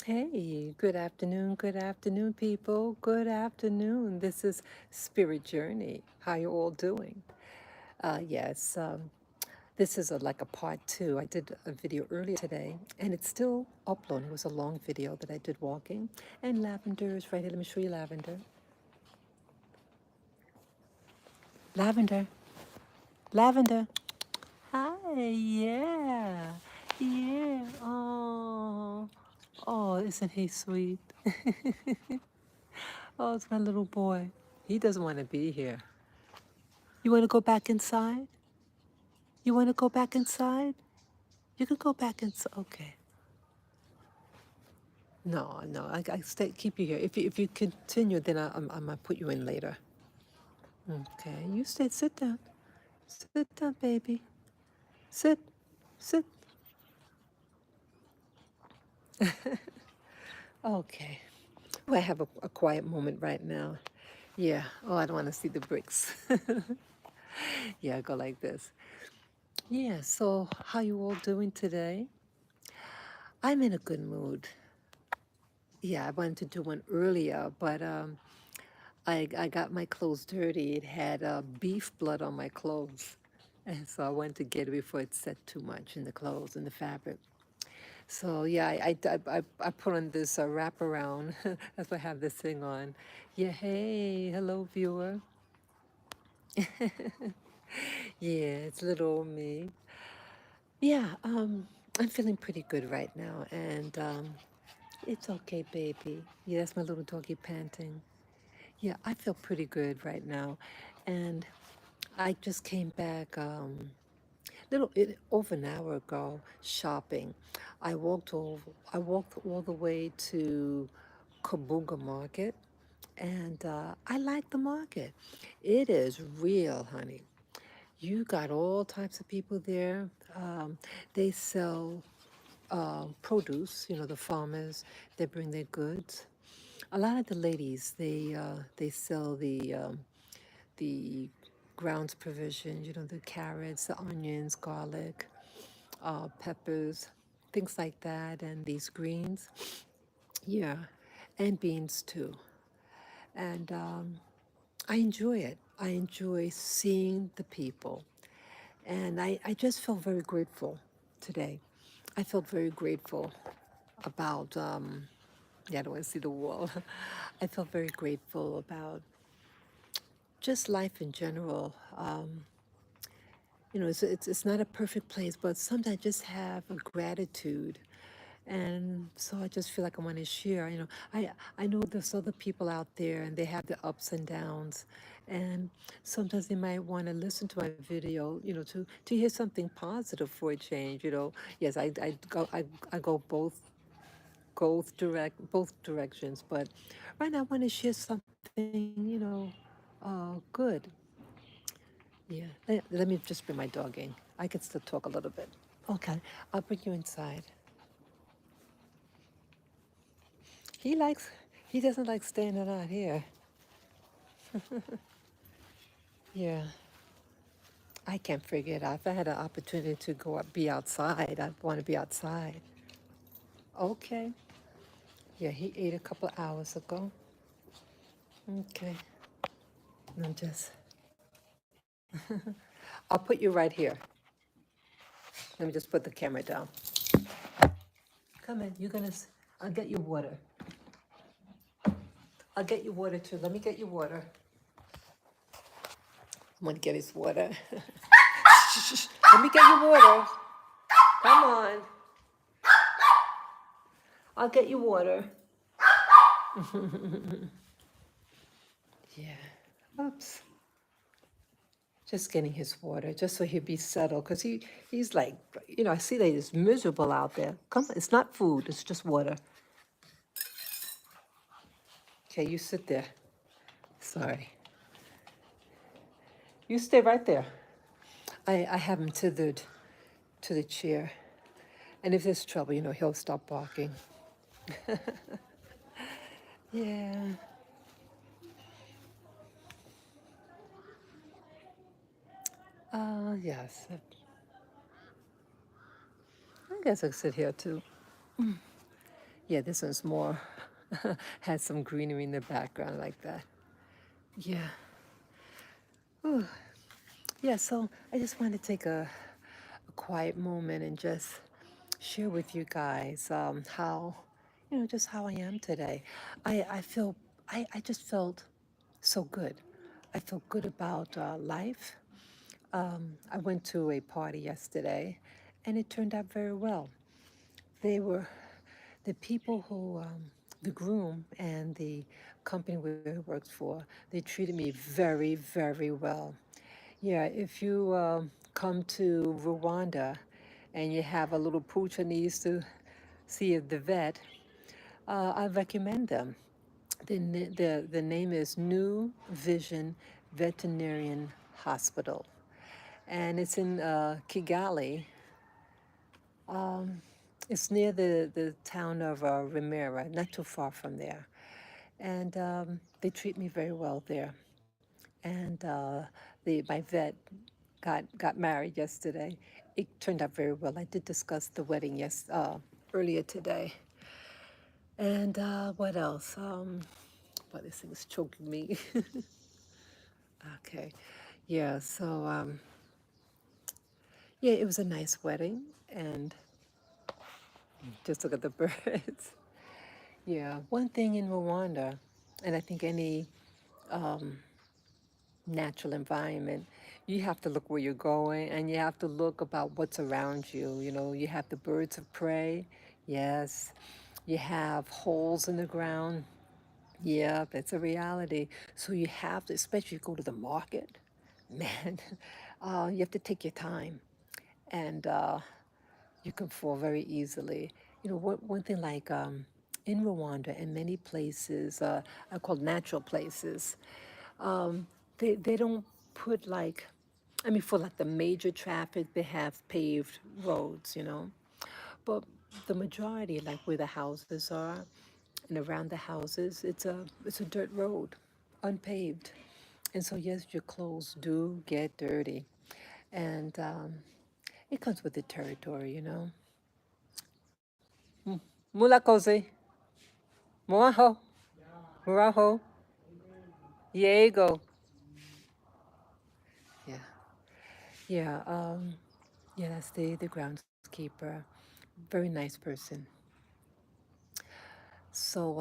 Hey, good afternoon, people. Good afternoon. This is Spirit Journey. How you all doing? Yes, this is like a part two. I did a video earlier today, and it's still uploading. It was a long video that I did walking, and Lavender is right here. Let me show you Lavender. Lavender, Lavender. Hi, yeah, yeah. Oh, isn't he sweet? Oh, it's my little boy. He doesn't want to be here. You want to go back inside? You want to go back inside? You can go back inside. Okay. No, no, I stay, keep you here. If you continue, then I'm gonna put you in later. Okay, you stay. Sit down. Sit down, baby. Sit. Sit. Okay. Oh, I have a quiet moment right now. Yeah. Oh, I don't want to see the bricks. Yeah, go like this. Yeah. So, how you all doing today? I'm in a good mood. Yeah, I wanted to do one earlier, but I got my clothes dirty. It had beef blood on my clothes. And so I wanted to get it before it set too much in the clothes and the fabric. So yeah, I put on this wraparound. That's why I have this thing on. Yeah, hey, hello, viewer. Yeah, it's little old me. Yeah, I'm feeling pretty good right now, and it's okay, baby. Yeah, that's my little doggy panting. Yeah, I feel pretty good right now, and I just came back over an hour ago shopping. I walked all the way to Kabuga Market, and I like the market. It is real, honey. You got all types of people there. They sell produce. You know, the farmers. They bring their goods. A lot of the ladies they sell the grounds provisions, you know, the carrots, the onions, garlic, peppers, things like that, and these greens. Yeah, and beans too. And I enjoy it. I enjoy seeing the people. And I just felt very grateful today. I felt very grateful about, yeah, I don't want to see the wall. I felt very grateful about just life in general. You know, it's not a perfect place, but sometimes I just have a gratitude. And so I just feel like I want to share. You know, I know there's other people out there and they have the ups and downs. And sometimes they might want to listen to my video, you know, to hear something positive for a change, you know. Yes, I go both directions, but right now I want to share something, you know, good. Yeah. Let me just bring my dog in. I can still talk a little bit. Okay, I'll bring you inside. He likes, he doesn't like staying out here. Yeah, I can't figure it out. If I had an opportunity to go up, be outside, I'd want to be outside. Okay. Yeah, he ate a couple of hours ago. Okay. And I'm just, I'll put you right here. Let me just put the camera down. Come in. I'll get you water. I'll get you water too. Let me get you water. I'm gonna get his water. Let me get you water. Come on. I'll get you water. Yeah. Oops. Just getting his water, just so he'll be settled, because he's like, you know, I see that he's miserable out there. Come on, it's not food, it's just water. Okay, you sit there. Sorry. You stay right there. I have him tethered to the chair. And if there's trouble, you know, he'll stop barking. Yeah. Yes. I guess I'll sit here too. Yeah, this one's more, has some greenery in the background like that. Yeah. Ooh. Yeah, so I just wanted to take a quiet moment and just share with you guys how, just how I am today. I feel, I just felt so good. I feel good about life. I went to a party yesterday and it turned out very well. They were the people who, the groom and the company where he works for, they treated me very, very well. Yeah, if you come to Rwanda and you have a little pooch that needs to see the vet, I recommend them. The name is New Vision Veterinarian Hospital, and it's in Kigali. It's near the town of Remera, not too far from there. And they treat me very well there. And my vet got married yesterday. It turned out very well. I did discuss the wedding earlier today. And what else? Well, this thing is choking me. Okay. Yeah, so yeah, it was a nice wedding. And just look at the birds. Yeah, one thing in Rwanda, and I think any natural environment, you have to look where you're going and you have to look about what's around you. You have the birds of prey, yes. You have holes in the ground, yeah, that's a reality. So you have to, especially if you go to the market, man, you have to take your time and you can fall very easily. One thing like in Rwanda and many places, I call natural places, they don't put like, I mean, for like the major traffic, they have paved roads. But the majority, like where the houses are and around the houses, it's a dirt road, unpaved. And so, yes, your clothes do get dirty. And it comes with the territory. Mula Kosi, Moaho, Muraho, Diego. Yeah, yeah, yeah, that's the groundskeeper. Very nice person. So,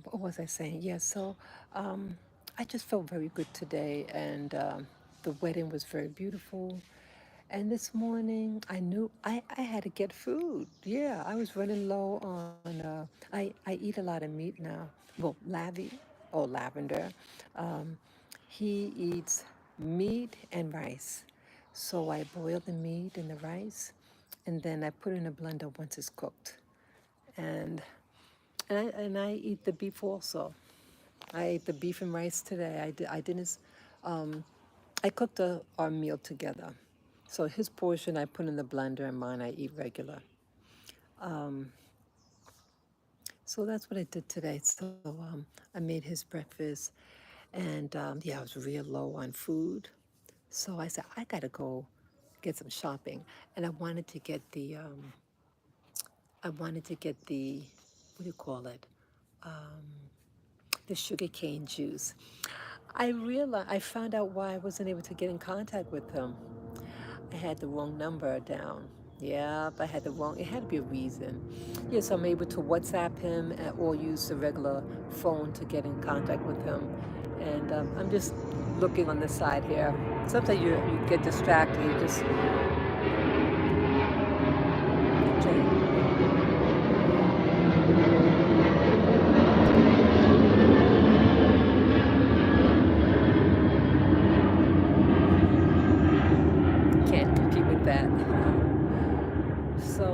what was I saying? Yeah, so I just felt very good today, and the wedding was very beautiful. And this morning, I knew I had to get food. Yeah, I was running low on. I eat a lot of meat now. Well, Lavender, um, he eats meat and rice. So I boil the meat and the rice, and then I put it in a blender once it's cooked. And and I eat the beef also. I ate the beef and rice today. I didn't. Um, I cooked our meal together. So his portion I put in the blender, and mine I eat regular. Um, so that's what I did today. So I made his breakfast, and yeah, I was real low on food. So I said I gotta go get some shopping, and I wanted to get the, what do you call it? The sugarcane juice. I found out why I wasn't able to get in contact with him. I had the wrong number down. Yep, I had the wrong, it had to be a reason. Yes, I'm able to WhatsApp him or use the regular phone to get in contact with him. And I'm just looking on the side here. Sometimes you get distracted, you just, okay, can't compete with that. So,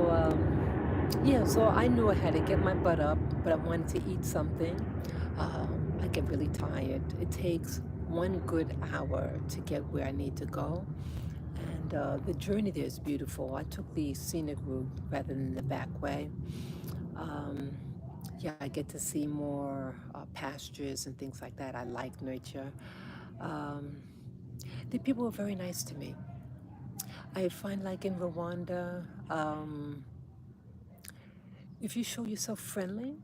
yeah, so I knew I had to get my butt up, but I wanted to eat something. I get really tired. It takes one good hour to get where I need to go. And the journey there is beautiful. I took the scenic route rather than the back way. Um, yeah, I get to see more pastures and things like that. I like nature. Um, the people were very nice to me. I find like in Rwanda, if you show yourself friendly,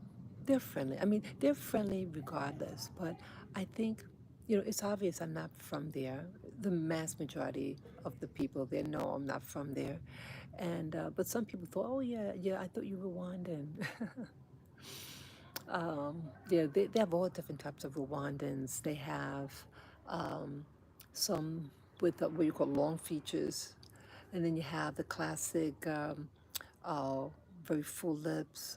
they're friendly. I mean, they're friendly regardless. But I think, it's obvious I'm not from there. The mass majority of the people there know I'm not from there. And but some people thought, oh yeah, yeah, I thought you were Rwandan. Yeah, they have all different types of Rwandans. They have um, some with what you call long features, and then you have the classic, uh, very full lips,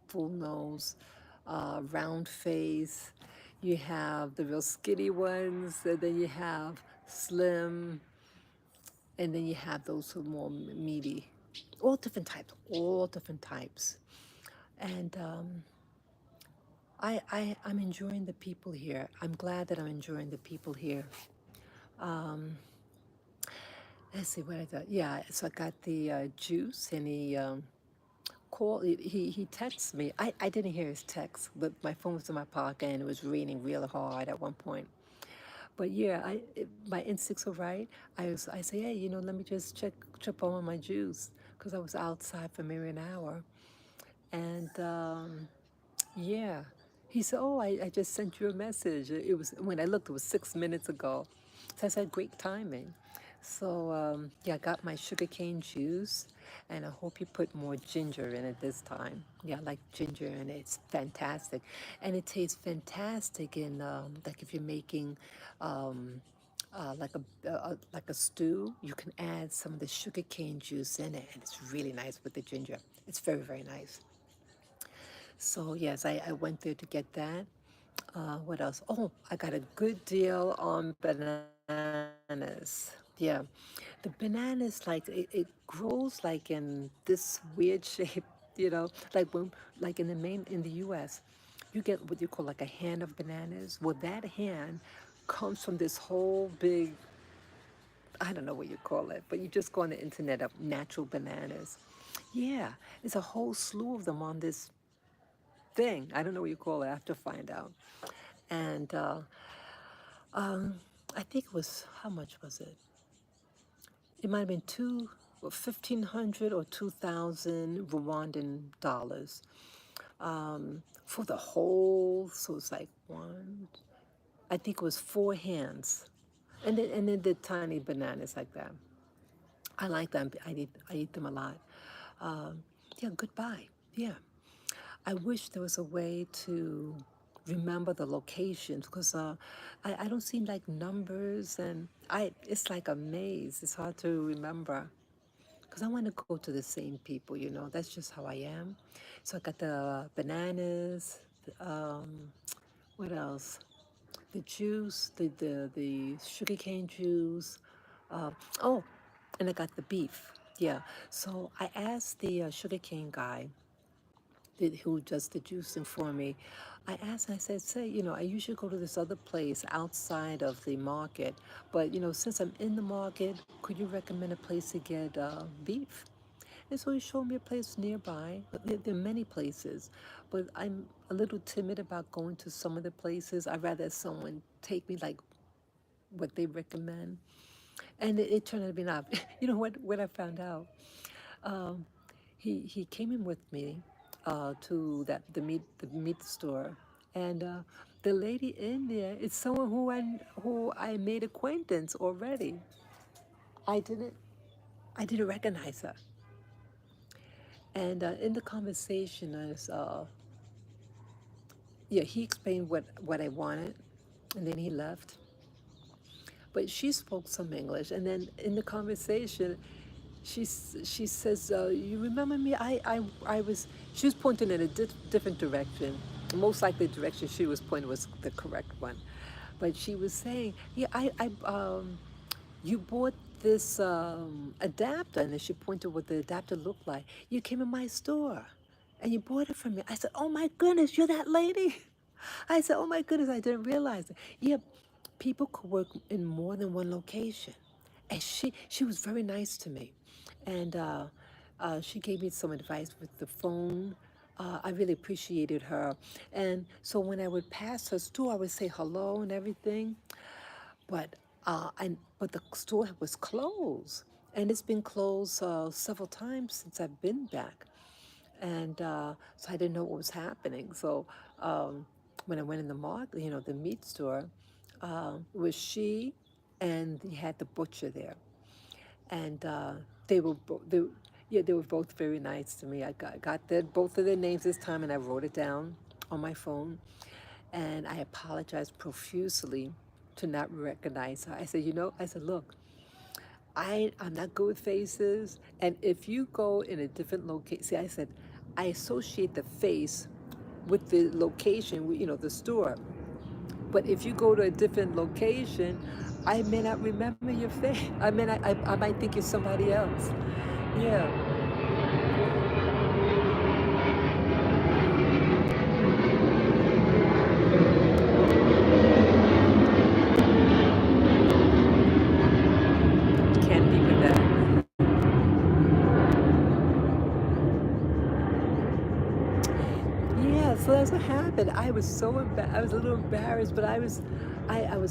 full nose, round face. You have the real skinny ones, and then you have slim, and then you have those who are more meaty. All different types, all different types. And I'm enjoying the people here. I'm glad that I'm enjoying the people here. Um, let's see what I thought. Yeah, so I got the juice, and he texts me. I didn't hear his text, but my phone was in my pocket and it was raining really hard at one point. But yeah, my instincts were right. I say, hey, let me just check on my juice because I was outside for maybe an hour, and yeah. He said, oh, I just sent you a message. It was, when I looked, it was 6 minutes ago. So I said, great timing. So, yeah, I got my sugarcane juice, and I hope you put more ginger in it this time. Yeah, I like ginger in it. It's fantastic. And it tastes fantastic in, like if you're making um, like a stew, you can add some of the sugarcane juice in it, and it's really nice with the ginger. It's very, very nice. So yes, I went there to get that. What else? Oh, I got a good deal on bananas. Yeah, the bananas, it grows like in this weird shape, like in the U.S., you get what you call like a hand of bananas. Well, that hand comes from this whole big, I don't know what you call it, but you just go on the internet of natural bananas. Yeah, it's a whole slew of them on this thing. I don't know what you call it. I have to find out. And I think it was, how much was it? It might have been 1,500 or 2,000 Rwandan dollars for the whole. So it's like one. I think it was four hands, and then the tiny bananas like that. I like them. I eat them a lot. Yeah, goodbye. Yeah. I wish there was a way to remember the locations because I don't see like numbers, and it's like a maze. It's hard to remember because I want to go to the same people. That's just how I am. So I got the bananas, what else? The juice, the sugarcane juice. Oh, and I got the beef. Yeah. So I asked the sugarcane guy who does the juicing for me. I asked, I said, say, I usually go to this other place outside of the market, but, since I'm in the market, could you recommend a place to get beef? And so he showed me a place nearby. There are many places, but I'm a little timid about going to some of the places. I'd rather someone take me like what they recommend. And it turned out to be not. You know what I found out? Um, he came in with me to the meat store, and the lady in there is someone who I made acquaintance already. I didn't I didn't recognize her, and in the conversation, yeah, he explained what I wanted, and then he left. But she spoke some English, and then in the conversation, she says, "You remember me? I was." She was pointing in a different direction. Most likely, the direction she was pointing was the correct one, but she was saying, "Yeah, you bought this adapter," and then she pointed what the adapter looked like. "You came in my store, and you bought it from me." I said, "Oh my goodness, you're that lady." I said, "Oh my goodness, I didn't realize it." Yeah, people could work in more than one location, and she was very nice to me, and she gave me some advice with the phone. I really appreciated her, and so when I would pass her store, I would say hello and everything. But the store was closed, and it's been closed several times since I've been back. and so I didn't know what was happening. So um, when I went in the market, the meat store, it was she, and he had the butcher there, and they were yeah, they were both very nice to me. I got both of their names this time, and I wrote it down on my phone, and I apologized profusely to not recognize her. I said, I said, look, I'm not good with faces. And if you go in a different location, see, I said, I associate the face with the location, the store. But if you go to a different location, I may not remember your face. I might think you're somebody else. Yeah, can't be with that. Yeah, so that's what happened. I was so I was a little embarrassed, but I was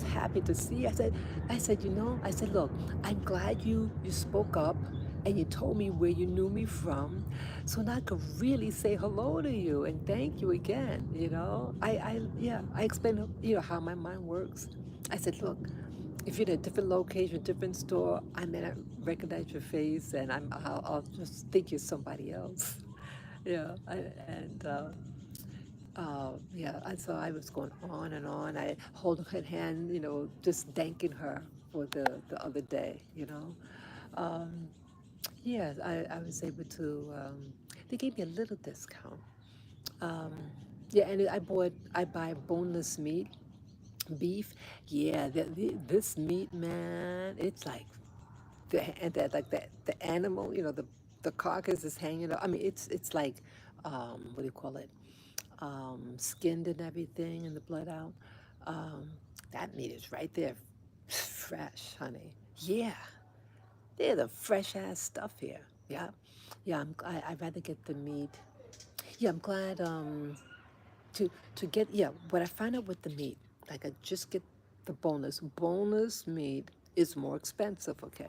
happy to see. I said, I said, look, I'm glad you spoke up and you told me where you knew me from, so now I could really say hello to you and thank you again. Yeah, I explained, how my mind works. I said, look, if you're in a different location, different store, I may not recognize your face, and I'll just think you're somebody else. Yeah, yeah, and so I was going on and on. I hold her hand, just thanking her for the other day. Um, yeah, I was able to. They gave me a little discount. Um, yeah, and I buy boneless meat, beef. Yeah, this meat, man, it's like the animal, the carcass is hanging up. I mean, it's like, what do you call it? Skinned and everything, and the blood out. Um, that meat is right there, fresh, honey. Yeah, they're the fresh ass stuff here. Yeah, yeah. I'd rather get the meat. Yeah, I'm glad. To get, yeah. What I find out with the meat, like I just get the boneless. Boneless meat is more expensive. Okay,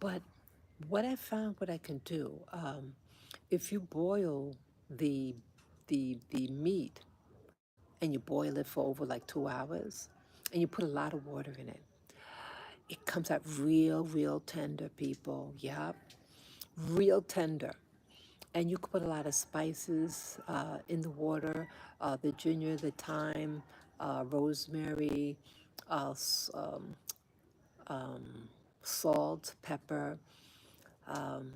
but what I found, what I can do, if you boil the the meat and you boil it for over like 2 hours, and you put a lot of water in it, it comes out real tender, people. Yep, real tender. And you can put a lot of spices in the water, the ginger, the thyme, rosemary, uh, s- um, salt, pepper, um,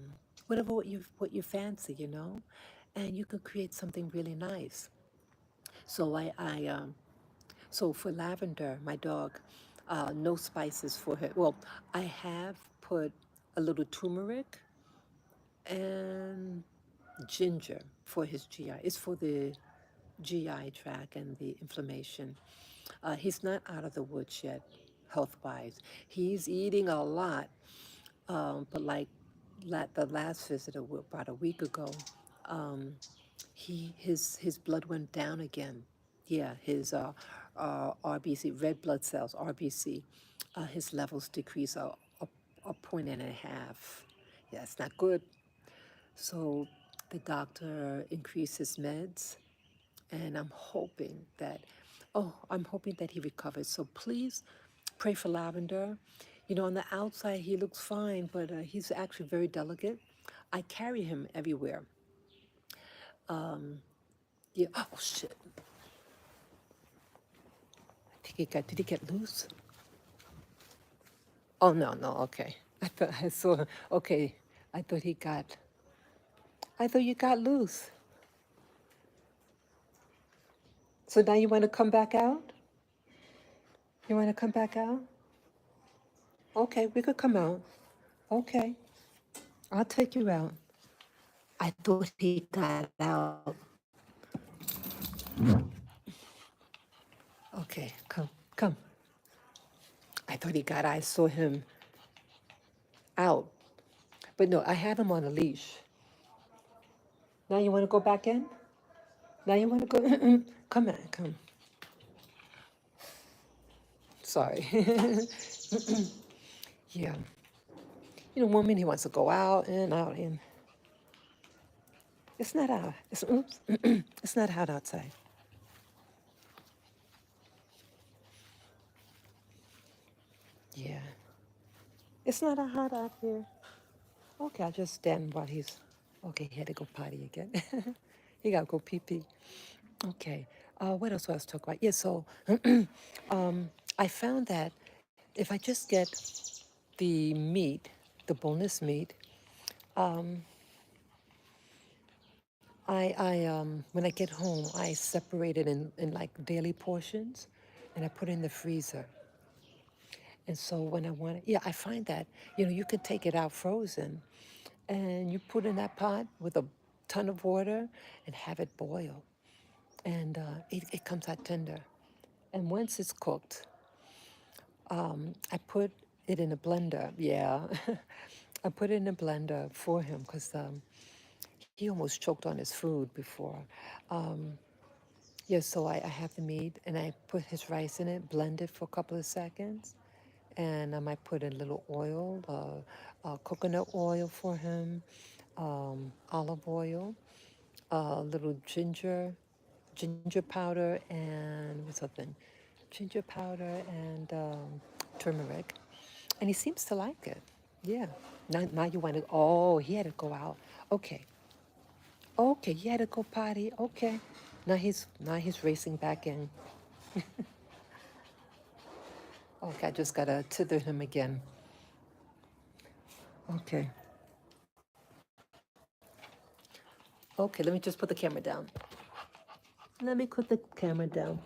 whatever what you fancy, and you can create something really nice. So so for Lavender, my dog, no spices for her. Well, I have put a little turmeric and ginger for his GI. It's for the GI tract and the inflammation. He's not out of the woods yet, health wise. He's eating a lot, but like the last visit about a week ago, um, his blood went down again. Yeah, his RBC, red blood cells, RBC, his levels decrease a point and a half. Yeah, it's not good. So the doctor increased his meds, and I'm hoping that he recovers. So please pray for Lavender. On the outside he looks fine, but he's actually very delicate. I carry him everywhere. Yeah. Oh shit. I think he got. Did he get loose? Oh no, no. Okay. I thought I saw. Okay. I thought he got. I thought you got loose. So now you want to come back out? You want to come back out? Okay, we could come out. Okay, I'll take you out. I thought he got out. Okay, come. I thought he got. I saw him out, but no, I have him on a leash. Now you want to go back in? Now you want to go? Come on, come. Sorry. Yeah. 1 minute he wants to go out and out, and It's not out. It's oops. It's not hot outside. Yeah. It's not a hot out here. Okay, I'll just stand while he's. Okay, he had to go potty again. He got to go pee pee. Okay. What else was I talking about? Yeah, so I found that if I just get the meat, the boneless meat, when I get home, I separate it in like daily portions and I put it in the freezer. And so when I want it, yeah, I find that, you can take it out frozen and you put in that pot with a ton of water and have it boil. And it comes out tender. And once it's cooked, I put it in a blender. Yeah. I put it in a blender for him because he almost choked on his food before. Yeah, so I have the meat and I put his rice in it, blend it for a couple of seconds, and I might put a little oil, coconut oil for him, olive oil, a little ginger powder, and what's something, ginger powder and turmeric, and he seems to like it. Yeah. Now you want to? Oh, he had to go out. Okay. Okay, he had to go potty. Okay. Now he's racing back in. Okay, I just gotta tether him again. Okay. Okay, let me just put the camera down. Let me put the camera down.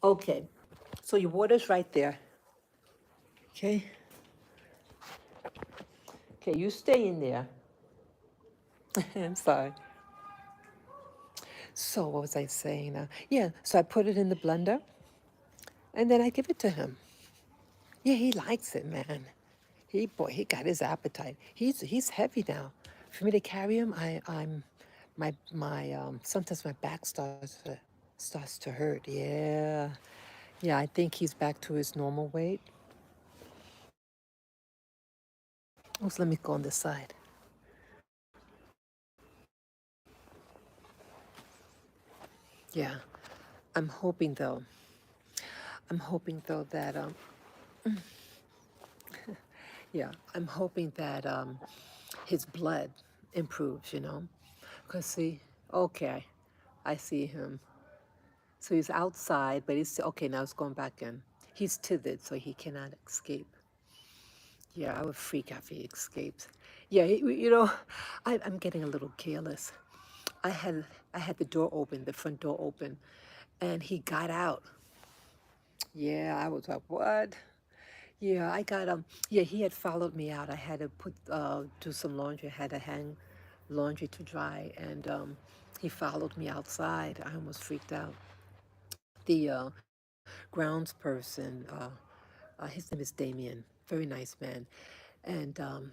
Okay. So your water's right there. Okay. Okay, you stay in there. I'm sorry. So what was I saying? Yeah, so I put it in the blender and then I give it to him. Yeah, he likes it, man. He got his appetite. He's heavy now. For me to carry him, I'm my sometimes my back starts to hurt. Yeah. Yeah, I think he's back to his normal weight. Oh, so let me go on this side. Yeah. I'm hoping though. I'm hoping though that yeah, I'm hoping that his blood improves. Cause see, okay, I see him. So he's outside, but he's okay. Now it's going back in. He's tethered, so he cannot escape. Yeah, I would freak out if he escapes. Yeah, I'm getting a little careless. I had I had the door open, the front door open, and he got out. Yeah, I was like, what? Yeah, I got yeah, he had followed me out. I had to do some laundry. I had to hang laundry to dry, and he followed me outside. I almost freaked out. The grounds person, his name is Damien, very nice man, and I'm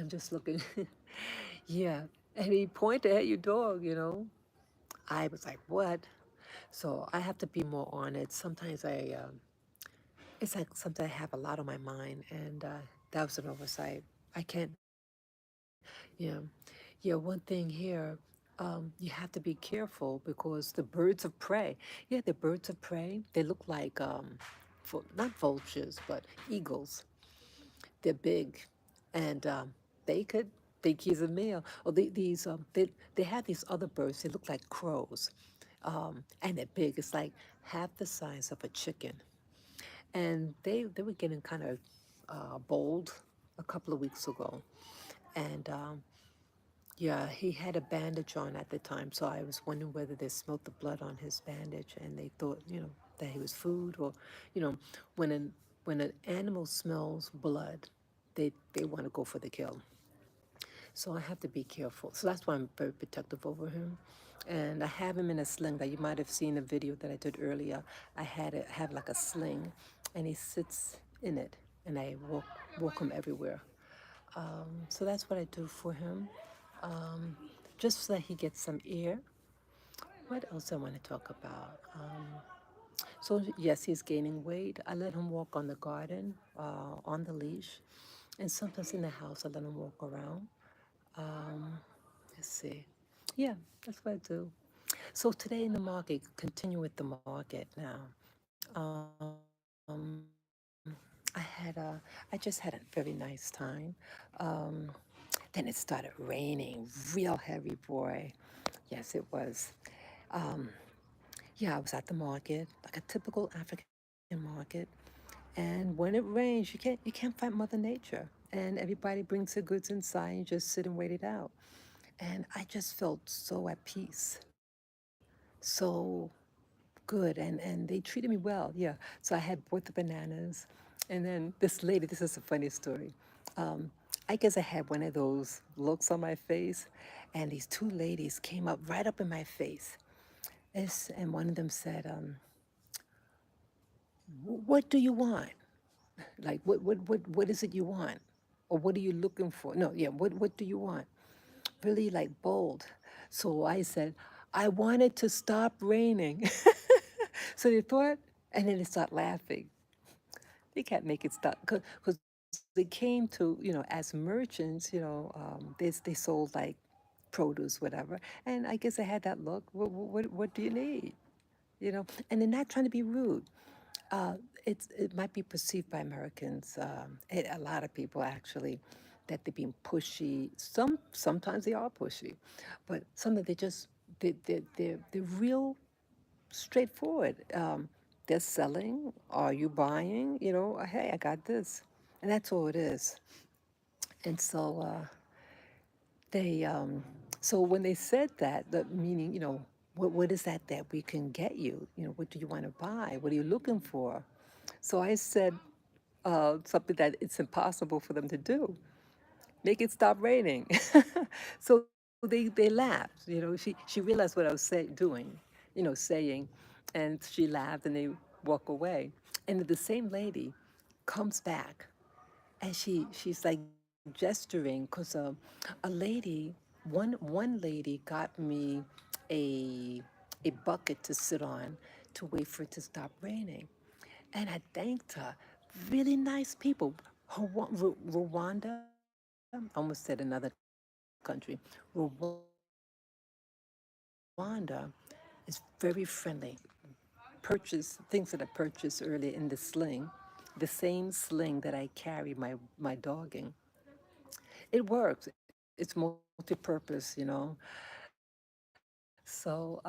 just looking. Yeah, and he pointed at your dog. I was like, what? So I have to be more on it. Sometimes it's like sometimes I have a lot on my mind, and that was an oversight. I can't, yeah. Yeah, one thing here, you have to be careful because the birds of prey, yeah, the birds of prey, they look like, not vultures, but eagles. They're big, and they could think he's a male. Or they have these other birds. They look like crows, and they're big. It's like half the size of a chicken. And they were getting kind of bold a couple of weeks ago, and yeah, he had a bandage on at the time. So I was wondering whether they smelled the blood on his bandage, and they thought that he was food, or you know when an animal smells blood, they want to go for the kill. So I have to be careful. So that's why I'm very protective over him. And I have him in a sling that you might have seen a video that I did earlier. I had it have like a sling, and he sits in it, and I walk him everywhere. So that's what I do for him, just so that he gets some air. What else I want to talk about? So yes, he's gaining weight. I let him walk on the garden, on the leash, and sometimes in the house I let him walk around. Let's see. Yeah, that's what I do. So today in the market, continue with the market now. I just had a very nice time. Um, then it started raining, real heavy, boy. Yes, it was. Um, yeah, I was at the market, like a typical African market. And when it rains, you can't fight Mother Nature. And everybody brings their goods inside and you just sit and wait it out. And I just felt so at peace, so good, and they treated me well. Yeah, so I had bought the bananas, and then this lady, this is a funny story. um, I guess I had one of those looks on my face, and these two ladies came up right up in my face. And one of them said, what do you want? Like, what is it you want? Or what are you looking for? No, yeah, what do you want? Really like bold. So I said, I want it to stop raining. So they thought, and then they start laughing. They can't make it stop because they came to, as merchants, they sold like produce, whatever. And I guess I had that look. What do you need? And they're not trying to be rude. Uh, it might be perceived by Americans, a lot of people actually, that they're being pushy. Sometimes they are pushy, but some of they just they're real straightforward. They're selling. Are you buying? Hey, I got this, and that's all it is. And they so when they said that, the meaning, what is that we can get you? What do you want to buy? What are you looking for? So I said something that it's impossible for them to do. Make it stop raining. So they laughed. She realized what I was doing, saying, and she laughed and they walk away. And the same lady comes back, and she's like gesturing because a lady, one lady got me a a bucket to sit on to wait for it to stop raining. And I thanked her. Really nice people. Rwanda, I almost said another country. Rwanda is very friendly. Purchase things that I purchased earlier in the sling, the same sling that I carry my dogging. It works. It's multi-purpose, So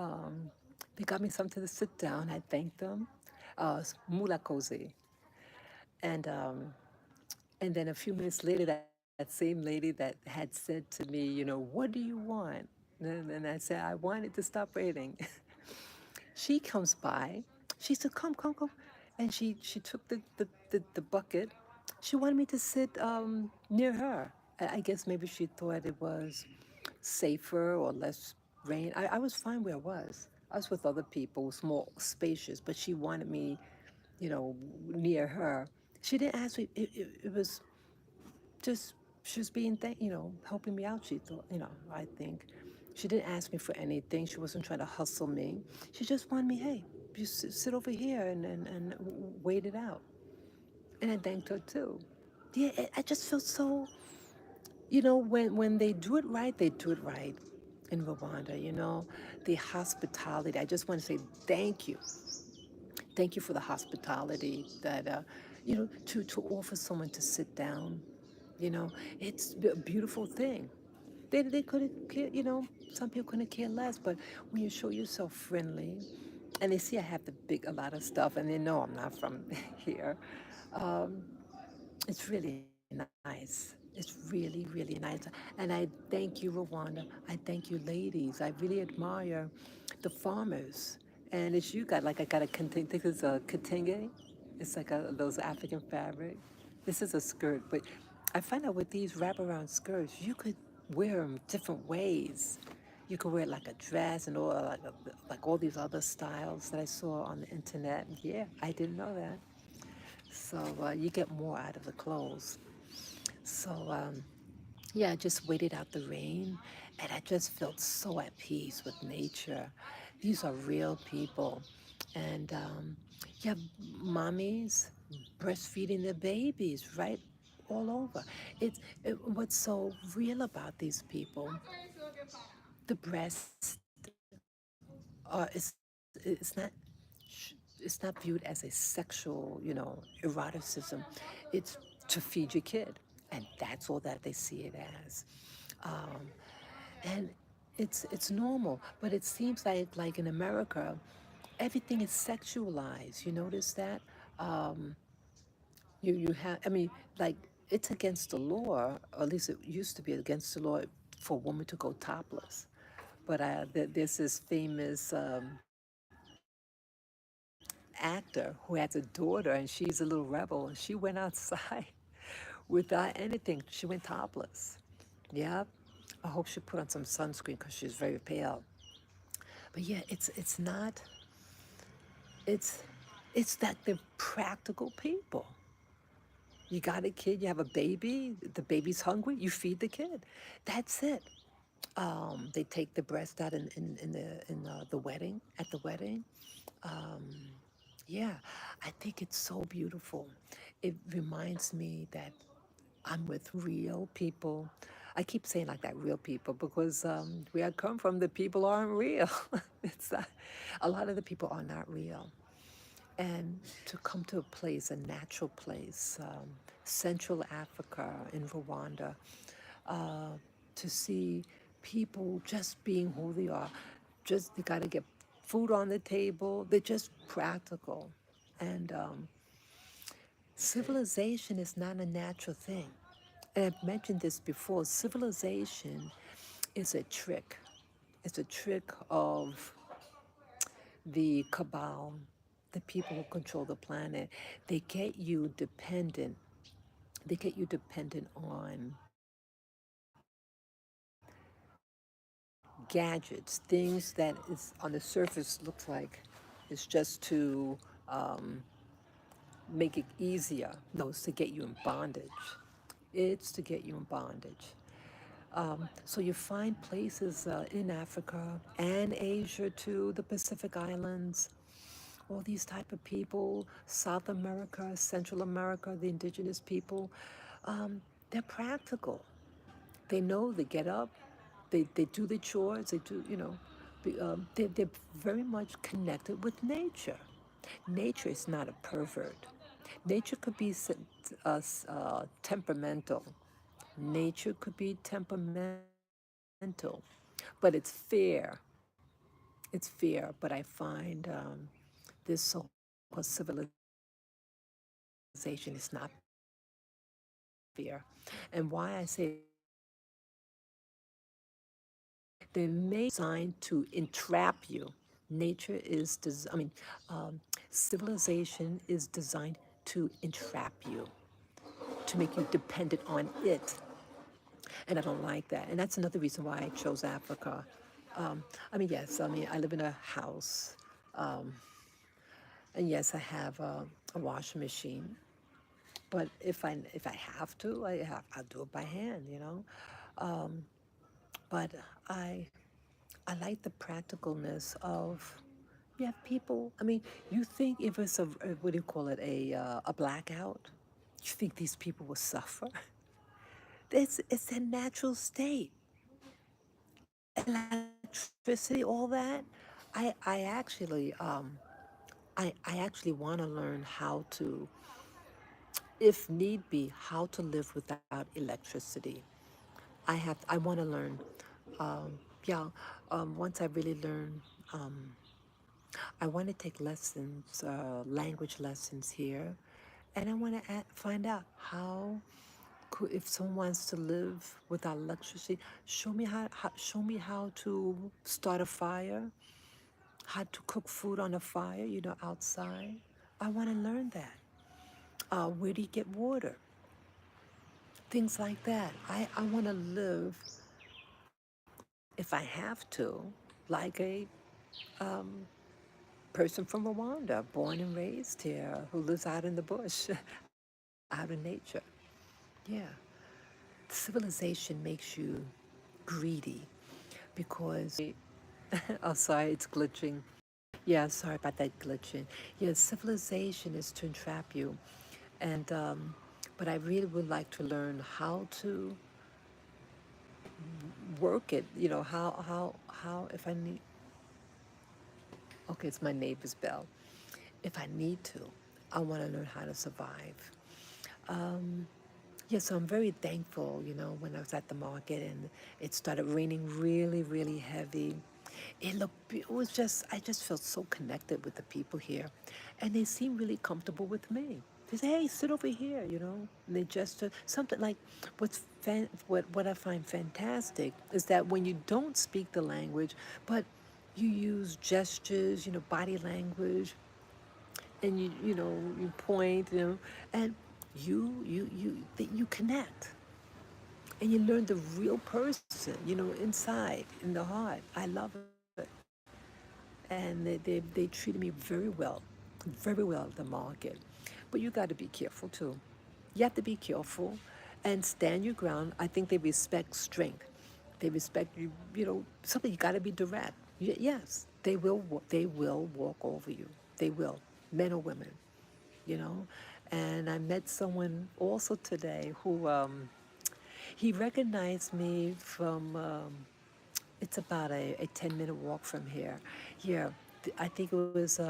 they got me something to sit down. I thanked them. Mula cozy. And and then a few minutes later, that same lady that had said to me, what do you want? And I said, I want it to stop raining. She comes by. She said, come. And she took the bucket. She wanted me to sit near her. I guess maybe she thought it was safer or less rain. I was fine where I was. I was with other people. It was more spacious, but she wanted me, near her. She didn't ask me. It was just, she was being, helping me out. She thought, I think. She didn't ask me for anything. She wasn't trying to hustle me. She just wanted me, hey, you sit over here and wait it out. And I thanked her too. Yeah, I just feel so, when they do it right, they do it right in Rwanda, the hospitality. I just want to say thank you. Thank you for the hospitality that, to offer someone to sit down. It's a beautiful thing. They couldn't care, some people couldn't care less, but when you show yourself friendly, and they see I have a lot of stuff, and they know I'm not from here, um, it's really nice. It's really nice. And I thank you, Rwanda. I thank you, ladies. I really admire the farmers. And it's you got, like, I got a, think it's a kitenge. It's like those African fabric. This is a skirt, but I find out with these wraparound skirts, you could wear them different ways. You could wear it like a dress and all, like all these other styles that I saw on the internet. Yeah, I didn't know that. So you get more out of the clothes. So yeah, I just waited out the rain, and I just felt so at peace with nature. These are real people. And yeah, mommies breastfeeding their babies right all over. What's so real about these people, the breast it's not it's not viewed as a sexual, eroticism. It's to feed your kid, and that's all that they see it as. Um, and it's normal, but it seems like in America, everything is sexualized. You notice that? Um, you have, I mean, like it's against the law, or at least it used to be against the law for a woman to go topless. But there's this famous actor who has a daughter, and she's a little rebel, and she went outside without anything. She went topless. Yeah. I hope she put on some sunscreen because she's very pale. But yeah, it's not. It's it's that they're practical people. You got a kid, you have a baby, the baby's hungry, you feed the kid. That's it. They take the breast out in the wedding, at the wedding. Um, yeah, I think it's so beautiful. It reminds me that I'm with real people. I keep saying like that, real people, because where I come from, the people aren't real. it's not, a lot of the people are not real. And to come to a place, a natural place, Central Africa, in Rwanda, uh, to see people just being who they are. Just they got to get food on the table. They're just practical. And civilization is not a natural thing. And I've mentioned this before. Civilization is a trick. It's a trick of the cabal, the people who control the planet. They get you dependent. They get you dependent on gadgets, things that is on the surface looks like it's just to make it easier. No, it's to get you in bondage. It's to get you in bondage. So you find places in Africa and Asia too, the Pacific Islands, all these type of people, South America, Central America, the indigenous people, they're practical. They know they get up, they do the chores, they do, they're very much connected with nature. Nature is not a pervert. Nature could be temperamental. Nature could be temperamental, but it's fair. It's fair, but I find this so-called civilization is not fair. And why I say it's not fair is they may designed to entrap you. Nature is, civilization is designed to entrap you, to make you dependent on it. And I don't like that. And that's another reason why I chose Africa. Yes, I live in a house. Um, and yes, I have a washing machine. But if I have to, I'll do it by hand, you know. Um, but I I like the practicalness of, yeah, people. I mean, you think if it's what do you call it, a blackout, you think these people will suffer? It's their natural state. Electricity, all that. I actually I actually want to learn how to, if need be, how to live without electricity. I want to learn. Yeah, once I really learn, I want to take lessons, language lessons here, and I want to find out how if someone wants to live without electricity, show me how to start a fire, how to cook food on a fire, outside. I want to learn that. Where do you get water? Things like that. I want to live, if I have to, like a person from Rwanda, born and raised here, who lives out in the bush, out in nature. Yeah. Civilization makes you greedy because oh, sorry, it's glitching. Yeah, sorry about that glitching. Yeah, civilization is to entrap you. And but I really would like to learn how to work it. How if I need. Okay, it's my neighbor's bell. If I need to, I want to learn how to survive. Um, yeah, so I'm very thankful, when I was at the market and it started raining really, really heavy. It was just, I just felt so connected with the people here. And they seemed really comfortable with me. They say, hey, sit over here, And they just, something like what I find fantastic is that when you don't speak the language, but you use gestures, body language, and you point, and you connect and you learn the real person, inside in the heart. I love it. And they treated me very well at the market. But you got to be careful too. You have to be careful and stand your ground. I think they respect strength. They respect you. Something you got to be direct. Yes, they will walk over you. They will, men or women. You know, and I met someone also today who he recognized me from. It's about a 10-minute walk from here. Yeah, I think it was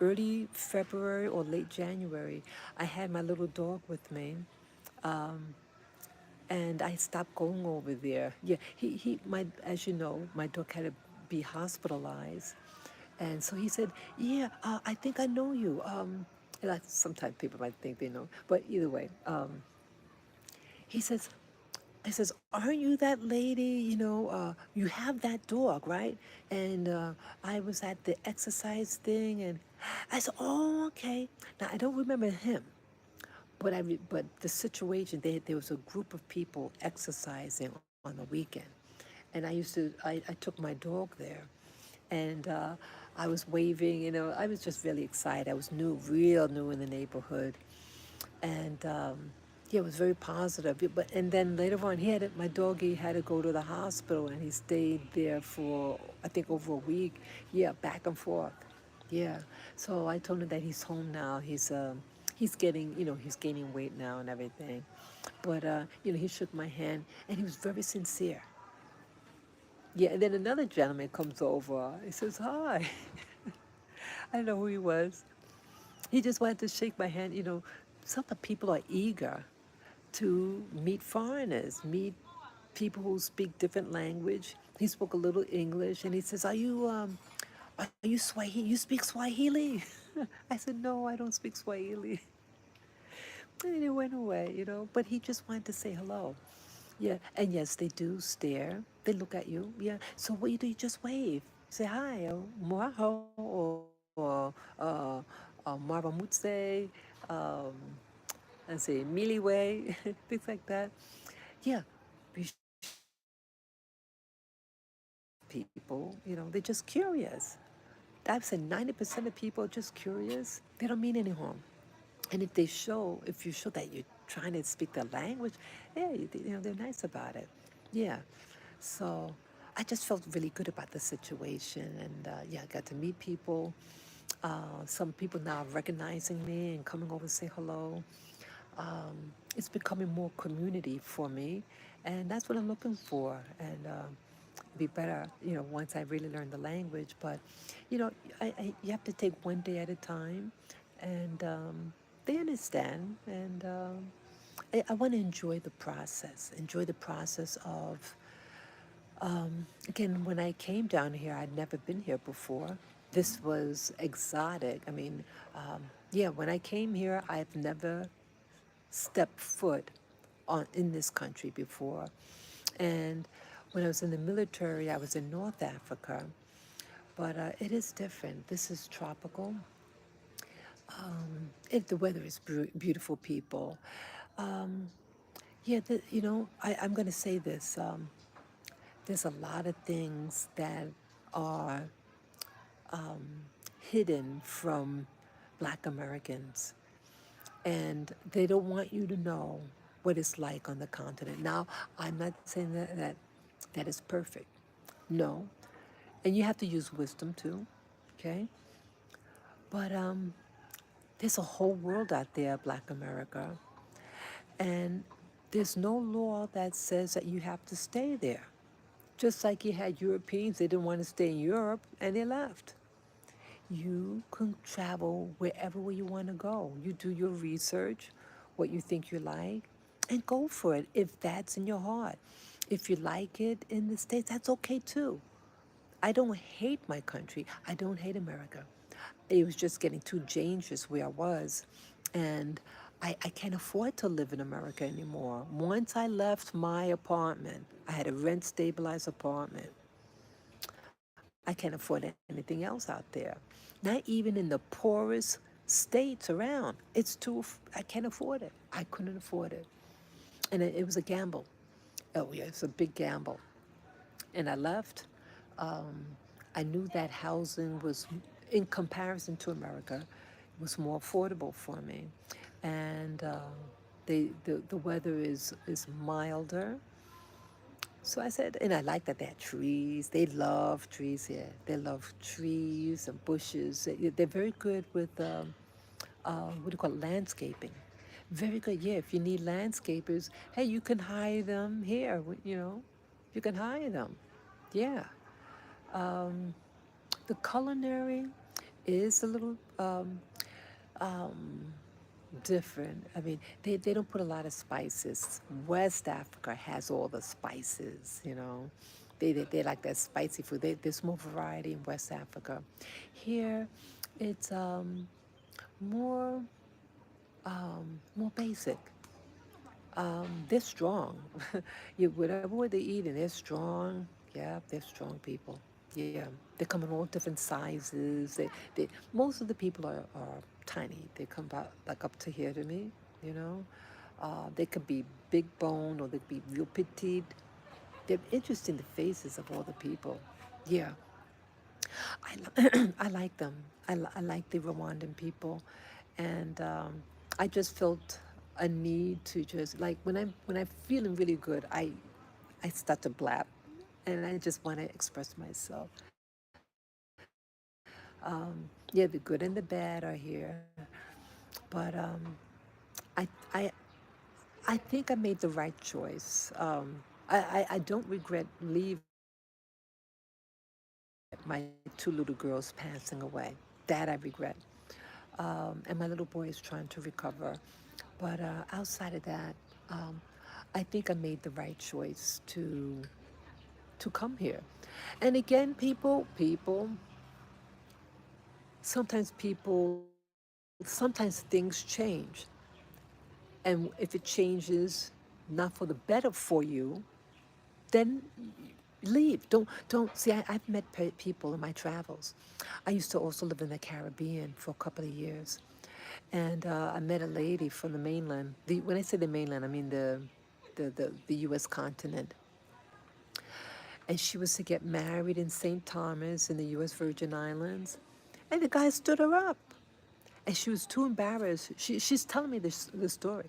early February or late January. I had my little dog with me, and I stopped going over there. Yeah, as you know, my dog had to be hospitalized, and so he said, "Yeah, I think I know you." Sometimes people might think they know, but either way, he says, "Aren't you that lady? You have that dog, right?" And I was at the exercise thing, and I said, "Oh, okay." Now I don't remember him, but the situation, there was a group of people exercising on the weekend, and I took my dog there, and I was waving. I was just really excited. I was real new in the neighborhood, and yeah, it was very positive. But and then later on, my doggy had to go to the hospital, and he stayed there for I think over a week. Yeah, back and forth. Yeah. So I told him that he's home now. He's getting he's gaining weight now and everything. But he shook my hand, and he was very sincere. Yeah. And then another gentleman comes over. He says hi. I don't know who he was. He just wanted to shake my hand. Some people are eager to meet foreigners, meet people who speak different language. He spoke a little English, and he says, are you Swahili? You speak Swahili?" I said, "No, I don't speak Swahili." And he went away, but he just wanted to say hello. Yeah, and yes, they do stare. They look at you. Yeah. So what you do? You just wave. Say hi, or moaho, or maramutse, um, and say miliwe, things like that. Yeah, be sure to people, they're just curious. I've said 90% of people are just curious. They don't mean any harm. And if you show that you're trying to speak the language, yeah, they're nice about it. Yeah. So I just felt really good about the situation. And yeah, I got to meet people. Some people now recognizing me and coming over to say hello. It's becoming more community for me, and that's what I'm looking for. And be better, once I really learn the language. But you know, you have to take one day at a time, and they understand. And I want to enjoy the process of. Again, when I came down here, I'd never been here before. This was exotic. I mean, yeah, when I came here, I've never stepped foot in this country before. And when I was in the military, I was in North Africa, but it is different. This is tropical. The weather is beautiful, people. Um, yeah, I'm going to say this. There's a lot of things that are hidden from Black Americans, and they don't want you to know what it's like on the continent. Now, I'm not saying that is perfect. No, and you have to use wisdom too, okay? But There's a whole world out there, Black America, and there's no law that says that you have to stay there. Just like you had Europeans, they didn't want to stay in Europe and they left. You can travel wherever you want to go. You do your research, what you think you like, and go for it if that's in your heart. If you like it in the States, that's okay too. I don't hate my country. I don't hate America. It was just getting too dangerous where I was. And I can't afford to live in America anymore. Once I left my apartment, I had a rent stabilized apartment. I can't afford anything else out there. Not even in the poorest states around. I can't afford it. I couldn't afford it. And it was a gamble. Oh, yeah, it's a big gamble. And I left. Um, I knew that housing was, in comparison to America, was more affordable for me. And the weather is milder. So I said, and I like that they had trees. They love trees here. They love trees and bushes. They're very good with, what do you call it, landscaping. Very good. Yeah, if you need landscapers, hey, you can hire them here. You can hire them. Yeah. Um, the culinary is a little different. I mean, they don't put a lot of spices. West Africa has all the spices. They like that spicy food. There's more variety in West Africa. Here, it's more more basic. They're strong. Whatever they eat, and they're strong. Yeah, they're strong people. Yeah, they come in all different sizes. Most of the people are tiny. They come about like up to here to me. You know, they could be big bone or they could be real petite. They're interesting. The faces of all the people. Yeah, I like them. I like the Rwandan people, and I just felt a need to just like when I'm feeling really good, I start to blab, and I just want to express myself. Yeah, the good and the bad are here, but I I I think I made the right choice. I don't regret leaving. I regret my two little girls passing away. That I regret. And my little boy is trying to recover. But outside of that, um, I think I made the right choice to come here. And again, sometimes things change. And if it changes not for the better for you, then leave. Don't see. I've met people in my travels. I used to also live in the Caribbean for a couple of years, and I met a lady from the mainland. When I say the mainland, I mean the U.S. continent. And she was to get married in St. Thomas in the U.S. Virgin Islands, and the guy stood her up. And she was too embarrassed. She's telling me this story.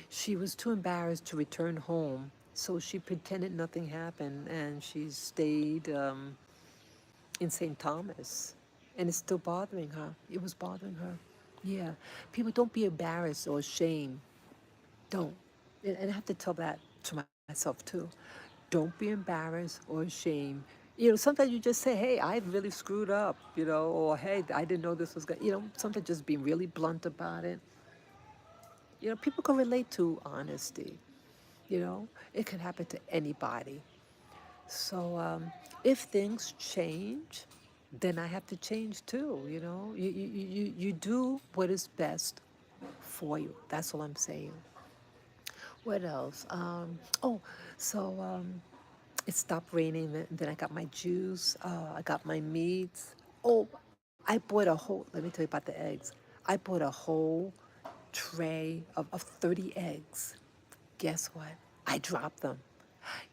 She was too embarrassed to return home, so she pretended nothing happened, and she stayed in St. Thomas, and it's still bothering her. It was bothering her. Yeah, people don't be embarrassed or ashamed. Don't. And I have to tell that to myself too. Don't be embarrassed or ashamed. Sometimes you just say, hey, I really screwed up, or hey, I didn't know this was going sometimes just being really blunt about it. People can relate to honesty. It can happen to anybody. So if things change, then I have to change too. You do what is best for you. That's all I'm saying. What else? So it stopped raining. Then I got my juice. I got my meats. Oh, I bought a whole. Let me tell you about the eggs. I bought a whole tray of 30 eggs. Guess what? I dropped them.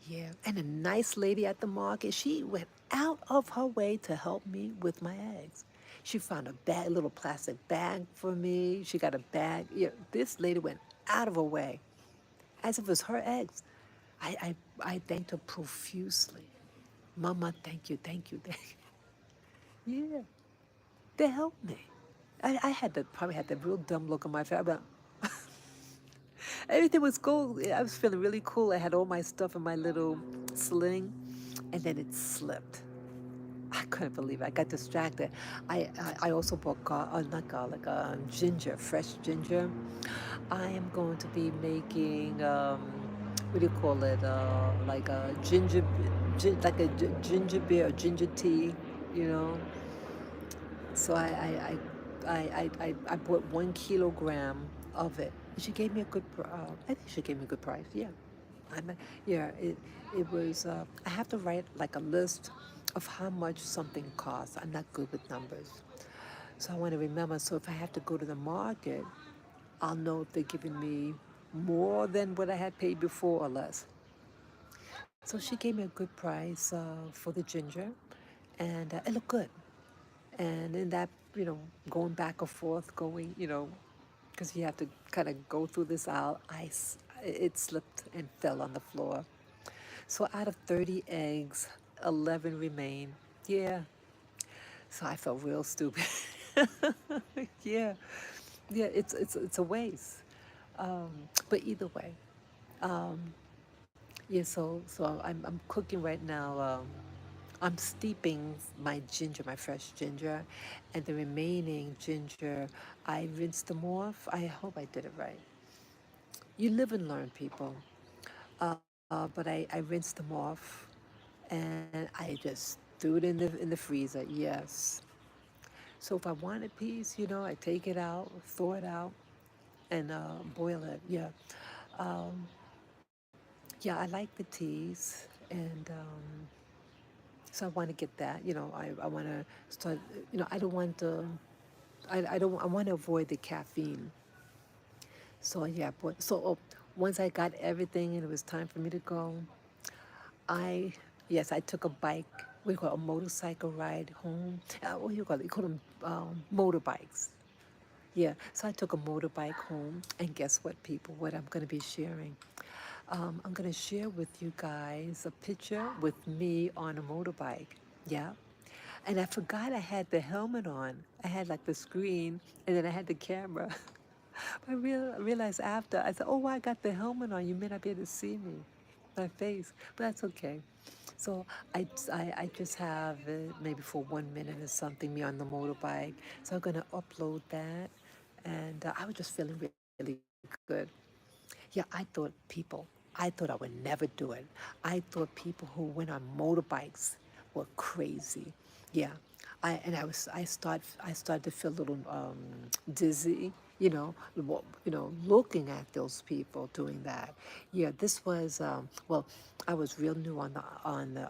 Yeah, and a nice lady at the market, she went out of her way to help me with my eggs. She found a bag, a little plastic bag for me. She got a bag. Yeah, this lady went out of her way, as if it was her eggs. I thanked her profusely. Mama, thank you, thank you, thank you. Yeah, they helped me. I had the probably had the real dumb look on my face. But everything was cool. I was feeling really cool. I had all my stuff in my little sling, and then it slipped. I couldn't believe it. I got distracted. I also bought not garlic, ginger, fresh ginger. I am going to be making what do you call it? Like a like a ginger beer or ginger tea, you know. So I bought 1 kilogram of it. She gave me a good. I think she gave me a good price. Yeah, yeah. It was. I have to write like a list of how much something costs. I'm not good with numbers, so I want to remember. So if I have to go to the market, I'll know if they're giving me more than what I had paid before or less. So she gave me a good price for the ginger, and it looked good. And in that, going back and forth, because you have to kind of go through this aisle, it slipped and fell on the floor. So out of 30 eggs, 11 remain. Yeah. So I felt real stupid. Yeah. Yeah, it's a waste. But either way, yeah. So I'm cooking right now. I'm steeping my ginger, my fresh ginger, and the remaining ginger, I rinsed them off. I hope I did it right. You live and learn, people. But I rinsed them off, and I just threw it in the freezer. Yes. So if I wanted peas, I take it out, thaw it out, and boil it. Yeah. Um, yeah, I like the teas, and so I want to get that. I want to start. I don't want the. I don't. I want to avoid the caffeine. So yeah, but once I got everything and it was time for me to go, I yes, I took a bike. We call it a motorcycle ride home. What do you call it? You call them motorbikes. Yeah, so I took a motorbike home, and guess what, people? What I'm going to be sharing. I'm going to share with you guys a picture with me on a motorbike. Yeah. And I forgot I had the helmet on. I had like the screen, and then I had the camera. Realized after, I said, oh, I got the helmet on. You may not be able to see me, my face, but that's okay. So I just have it maybe for 1 minute or something, me on the motorbike. So I'm going to upload that. And I was just feeling really good. Yeah, I thought I thought I would never do it. I thought people who went on motorbikes were crazy. Yeah, I started to feel a little dizzy. Looking at those people doing that. Yeah, this was well, I was real new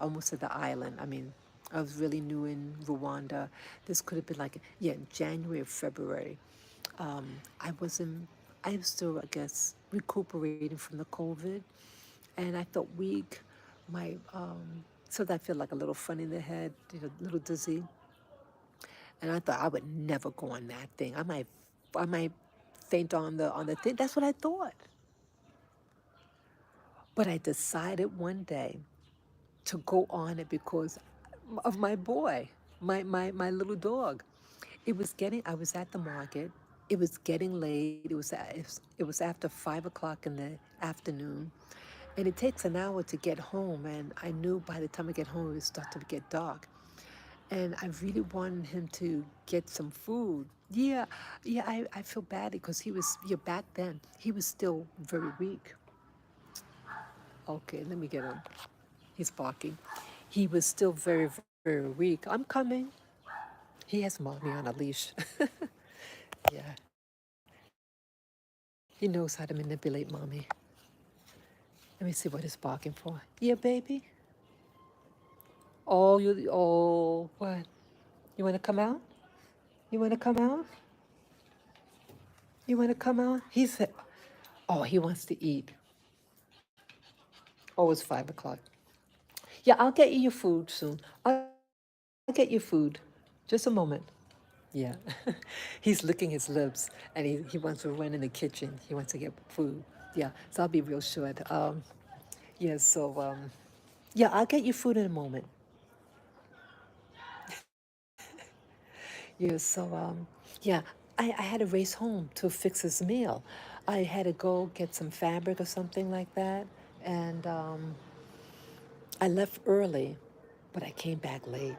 almost at the island. I mean, I was really new in Rwanda. This could have been like yeah, January or February. I wasn't, I'm still, I guess, recuperating from the COVID, and I felt weak. So that I feel like a little funny in the head, a little dizzy. And I thought I would never go on that thing. I might faint on the thing. That's what I thought. But I decided one day to go on it because of my boy, my little dog. I was at the market. It was getting late. It was after 5 o'clock in the afternoon. And it takes an hour to get home. And I knew by the time I get home, it would start to get dark. And I really wanted him to get some food. Yeah, yeah, I feel bad because back then, he was still very weak. Okay, let me get him. He's barking. He was still very, very weak. I'm coming. He has mommy on a leash. Yeah, he knows how to manipulate mommy. Let me see what he's barking for. Yeah, baby. What? You want to come out? You want to come out? You want to come out? He said, oh, he wants to eat. Oh, it's 5 o'clock. Yeah, I'll get you your food soon. I'll get you food. Just a moment. Yeah. He's licking his lips and he wants to run in the kitchen. He wants to get food. Yeah. So I'll be real short. Yeah, yeah, I'll get you food in a moment. Yeah, yeah. I had to race home to fix his meal. I had to go get some fabric or something like that. And I left early, but I came back late.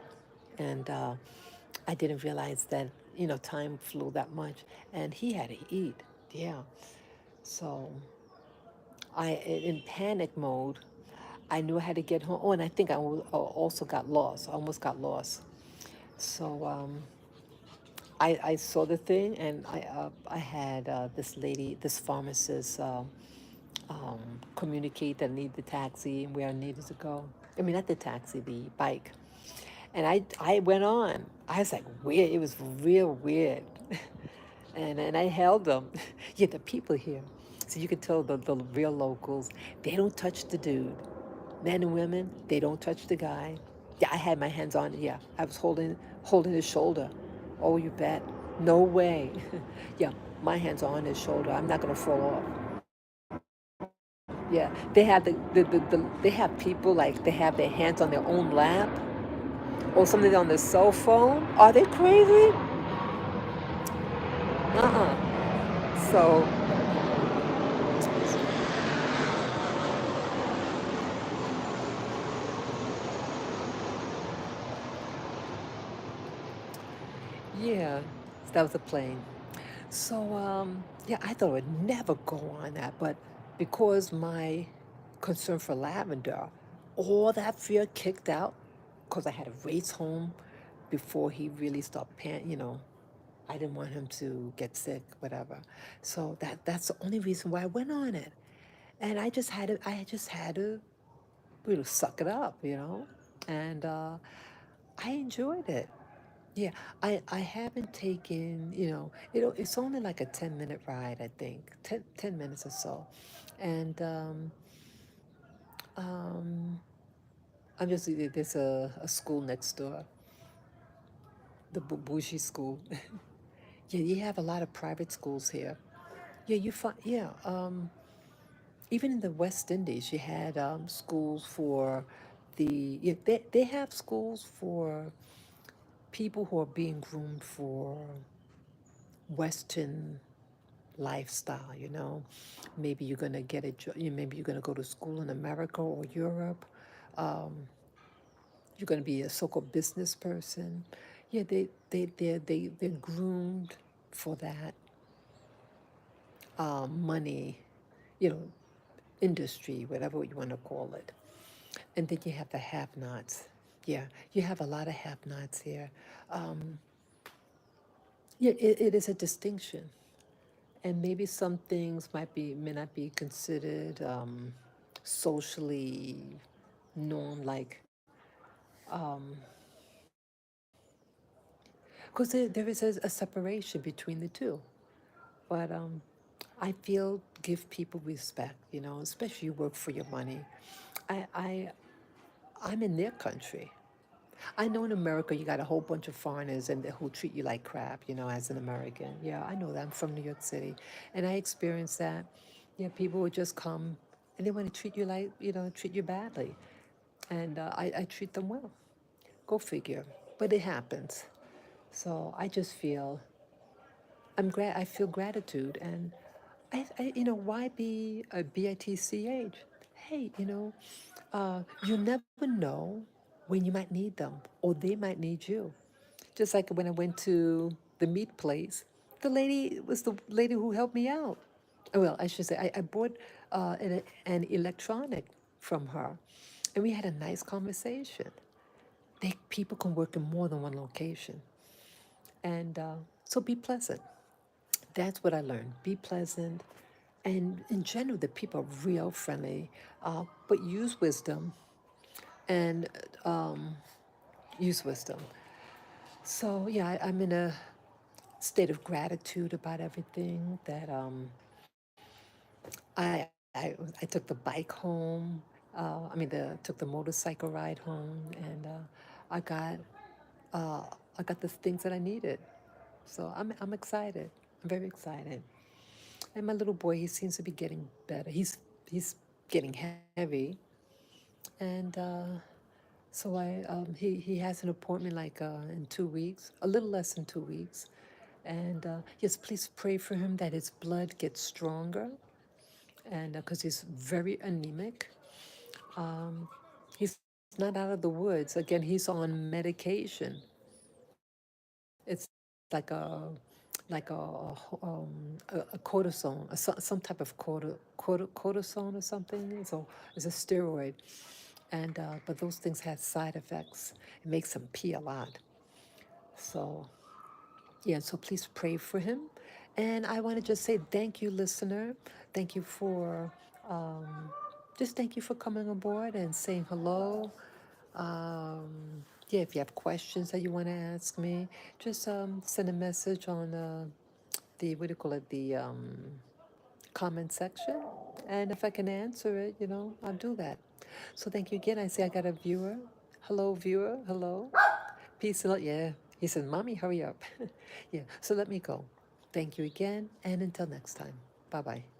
And I didn't realize that, time flew that much. And he had to eat. Yeah. So in panic mode, I knew I had to get home. Oh, and I think also got lost. I almost got lost. So I saw the thing, and I had this lady, this pharmacist, communicate that I need the taxi and where I needed to go. I mean, not the taxi, the bike. And I went on. I was like, weird. It was real weird. And I held them. Yeah, the people here. So you can tell the real locals, they don't touch the dude. Men and women, they don't touch the guy. Yeah, I had my hands on it. Yeah, I was holding his shoulder. Oh, you bet. No way. Yeah, my hands on his shoulder. I'm not gonna fall off. Yeah, they have they have people like they have their hands on their own lap or something on their cell phone. Are they crazy? So yeah, that was a plane. So yeah, I thought I would never go on that, but because my concern for Lavender, all that fear kicked out because I had to race home before he really stopped I didn't want him to get sick, whatever. So that's the only reason why I went on it. And I just had to suck it up. And I enjoyed it. Yeah, I haven't taken, it's only like a 10-minute ride, I think, 10 minutes or so. And um, there's a school next door, the bougie school. Yeah, you have a lot of private schools here. Yeah, yeah, even in the West Indies, you had schools for yeah, they have schools for people who are being groomed for Western lifestyle. Maybe you're going to get a job, maybe you're going to go to school in America or Europe. Um, you're going to be a so-called business person. Yeah, they're groomed for that money, you know, industry, whatever you want to call it. And then you have the have-nots. Yeah, you have a lot of have-nots here. Um, yeah, it is a distinction. And maybe some things may not be considered socially norm, like, because there is a separation between the two. But I feel give people respect, especially you work for your money. I, I, I'm in their country. I know in America you got a whole bunch of foreigners and who treat you like crap, as an American. Yeah, I know that. I'm from New York City, and I experienced that. Yeah, people would just come and they want to treat you like, treat you badly, and I treat them well. Go figure. But it happens. So I just feel I feel gratitude, and why be a bitch? Hey, you never know when you might need them or they might need you. Just like when I went to the meat place, the lady was the lady who helped me out. Well, I should say, I bought an electronic from her, and we had a nice conversation. People can work in more than one location. And so be pleasant. That's what I learned. Be pleasant. And in general, the people are real friendly, but and use wisdom. So, yeah, I'm in a state of gratitude about everything that I took the bike home. Took the motorcycle ride home, and I got uh, I got the things that I needed. So I'm excited. I'm very excited. And my little boy, he seems to be getting better. He's getting heavy, and he has an appointment like in 2 weeks, a little less than 2 weeks, And yes, please pray for him that his blood gets stronger, and because he's very anemic. He's not out of the woods. Again, he's on medication. It's like a cortisone, some type of cortisone or something. So it's a steroid, and but those things have side effects. It makes him pee a lot. So yeah, so please pray for him. And I want to just say thank you, listener. Thank you for just thank you for coming aboard and saying hello. Yeah, if you have questions that you want to ask me, just send a message on the what do you call it, the comment section, and if I can answer it, I'll do that. So thank you again. I see I got a viewer. Hello, viewer. Hello. Peace and love. Yeah, he said, "Mommy, hurry up." Yeah. So let me go. Thank you again, and until next time. Bye bye.